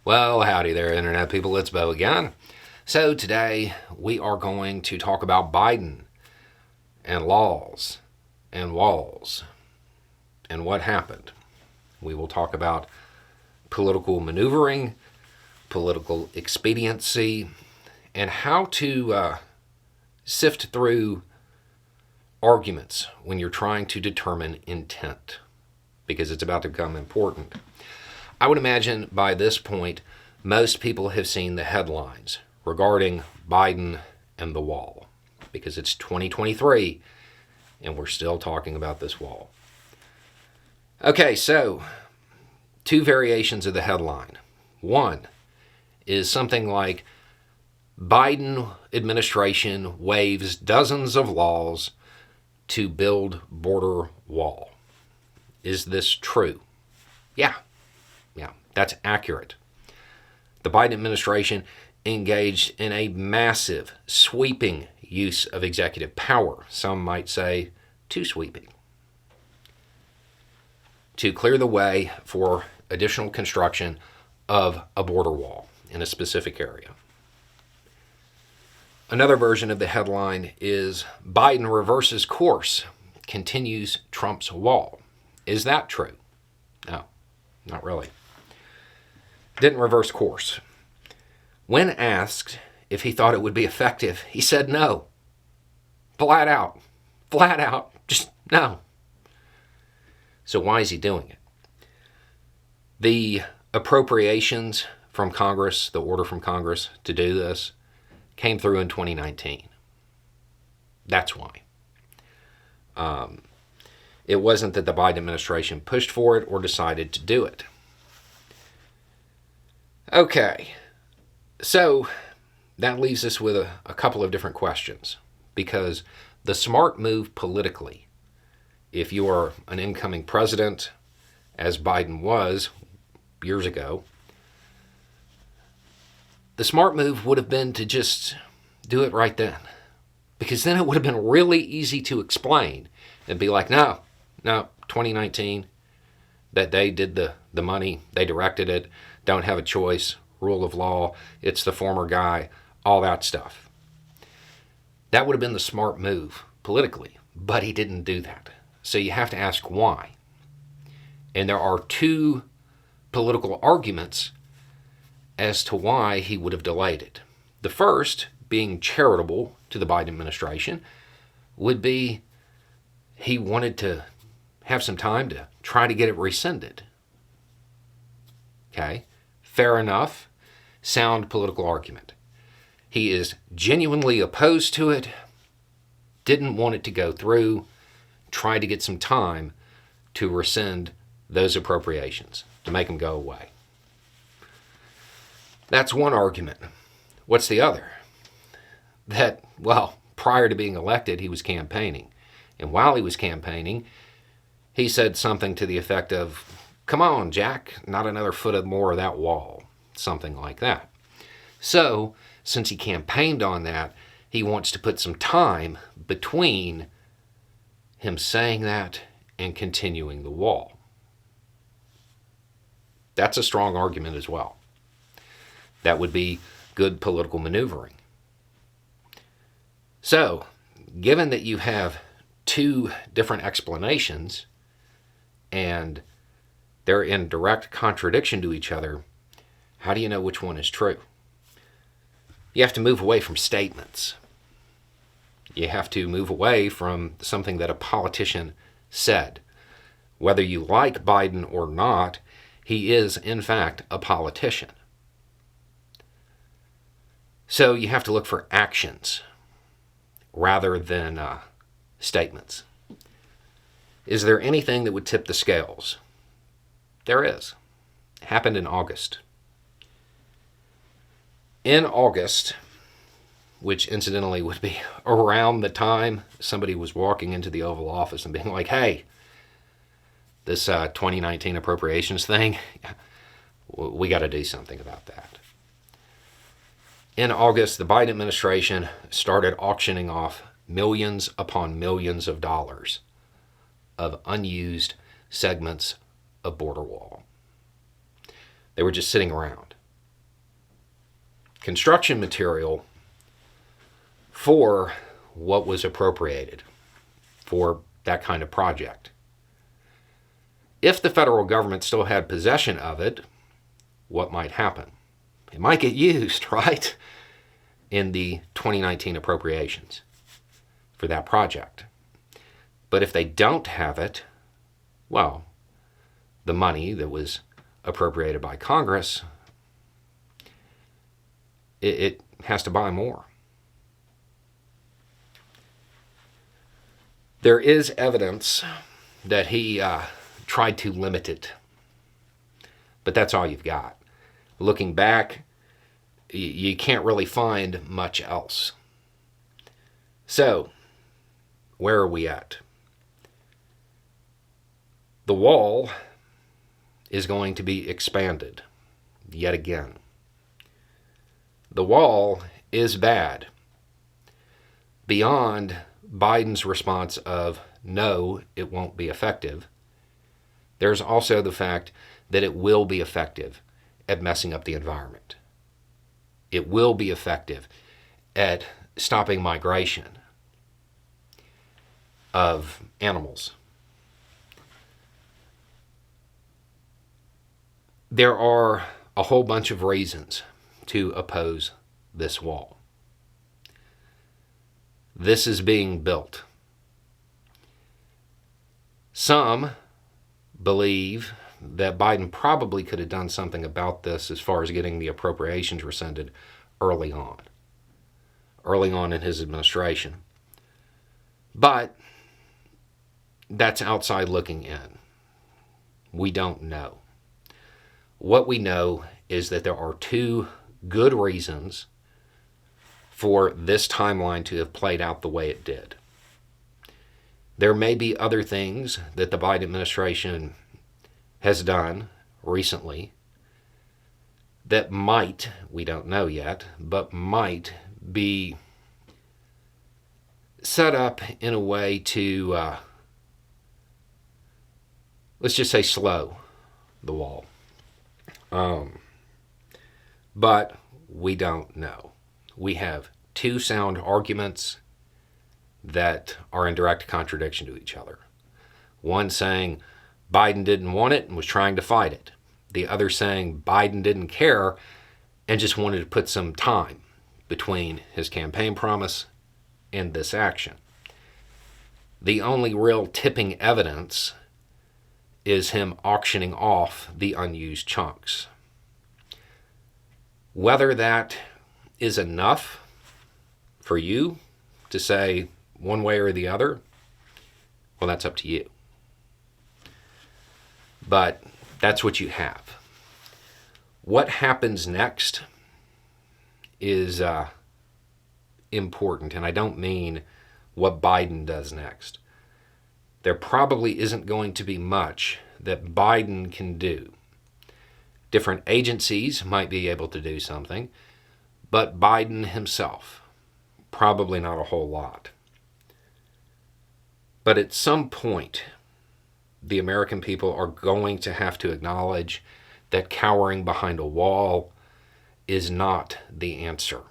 Well, howdy there, Internet people. It's Bo again. So, today we are going to talk about Biden and laws and walls and what happened. We will talk about political maneuvering, political expediency, and how to sift through arguments when you're trying to determine intent, because it's about to become important. I would imagine by this point, most people have seen the headlines regarding Biden and the wall, because it's 2023 and we're still talking about this wall. Okay, so two variations of the headline. One is something like, Biden administration waives dozens of laws to build border wall. Is this true? Yeah, that's accurate. The Biden administration engaged in a massive, sweeping use of executive power. Some might say too sweeping, to clear the way for additional construction of a border wall in a specific area. Another version of the headline is, Biden reverses course, continues Trump's wall. Is that true? No, not really. Didn't reverse course. When asked if he thought it would be effective, he said no. Flat out, just no. So why is he doing it? The appropriations from Congress, the order from Congress to do this, came through in 2019. That's why. It wasn't that the Biden administration pushed for it or decided to do it. Okay, so that leaves us with a couple of different questions, because the smart move politically, if you are an incoming president, as Biden was years ago, the smart move would have been to just do it right then, because then it would have been really easy to explain and be like, no, 2019, that they did the money, they directed it, don't have a choice, rule of law, it's the former guy, all that stuff. That would have been the smart move politically, but he didn't do that. So you have to ask why. And there are two political arguments as to why he would have delayed it. The first, being charitable to the Biden administration, would be he wanted to have some time to try to get it rescinded. Okay, fair enough, sound political argument. He is genuinely opposed to it, didn't want it to go through, tried to get some time to rescind those appropriations, to make them go away. That's one argument. What's the other? That, prior to being elected, he was campaigning. And while he was campaigning, he said something to the effect of, come on, Jack, not another foot more of that wall. Something like that. So, since he campaigned on that, he wants to put some time between him saying that and continuing the wall. That's a strong argument as well. That would be good political maneuvering. So, given that you have two different explanations and they're in direct contradiction to each other, how do you know which one is true? You have to move away from statements. You have to move away from something that a politician said. Whether you like Biden or not, he is, in fact, a politician. So you have to look for actions rather than statements. Is there anything that would tip the scales? There is. It happened in August. In August, which incidentally would be around the time somebody was walking into the Oval Office and being like, hey, this 2019 appropriations thing, we got to do something about that. In August, the Biden administration started auctioning off millions upon millions of dollars of unused segments of border wall. They were just sitting around. construction material for what was appropriated for that kind of project. If the federal government still had possession of it, what might happen? It might get used, right, in the 2019 appropriations for that project. But if they don't have it, well, the money that was appropriated by Congress, it has to buy more. There is evidence that he tried to limit it, but that's all you've got. Looking back, you can't really find much else. So, where are we at? The wall is going to be expanded yet again. The wall is bad. Beyond Biden's response of, no, it won't be effective, there's also the fact that it will be effective at messing up the environment. It will be effective at stopping migration of animals. There are a whole bunch of reasons to oppose this wall. This is being built. Some believe that Biden probably could have done something about this as far as getting the appropriations rescinded early on in his administration. But that's outside looking in. We don't know. What we know is that there are two good reasons for this timeline to have played out the way it did. There may be other things that the Biden administration has done recently that might, we don't know yet, but might be set up in a way to, let's just say, slow the wall. But we don't know. We have two sound arguments that are in direct contradiction to each other. One saying Biden didn't want it and was trying to fight it. The other saying Biden didn't care and just wanted to put some time between his campaign promise and this action. The only real tipping evidence is him auctioning off the unused chunks. Whether that is enough for you to say one way or the other, well, that's up to you. But that's what you have. What happens next is important, and I don't mean what Biden does next. There probably isn't going to be much that Biden can do. Different agencies might be able to do something, but Biden himself, probably not a whole lot. But at some point, the American people are going to have to acknowledge that cowering behind a wall is not the answer.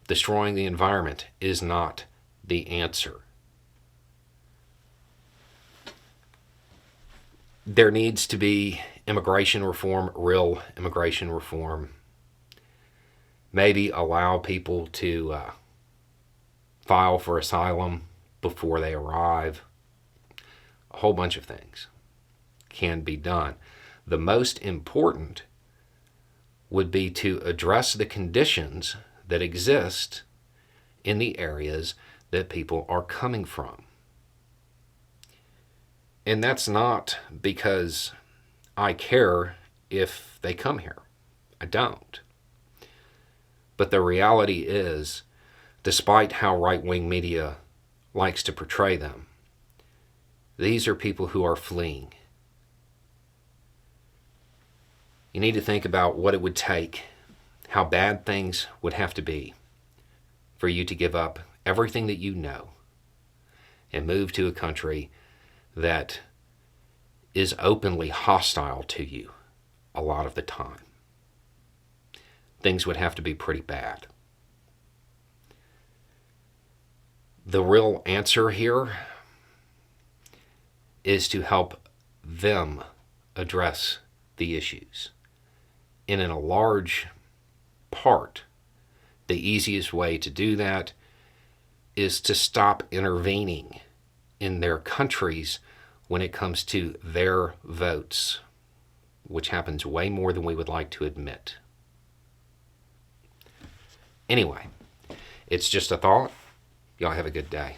Destroying the environment is not the answer. There needs to be immigration reform, real immigration reform. Maybe allow people to file for asylum before they arrive. A whole bunch of things can be done. The most important would be to address the conditions that exist in the areas that people are coming from. And that's not because I care if they come here. I don't. But the reality is, despite how right-wing media likes to portray them, these are people who are fleeing. You need to think about what it would take, how bad things would have to be for you to give up everything that you know and move to a country that is openly hostile to you a lot of the time. things would have to be pretty bad. The real answer here is to help them address the issues. And in a large part, the easiest way to do that is to stop intervening in their countries when it comes to their votes, which happens way more than we would like to admit. Anyway, it's just a thought. Y'all have a good day.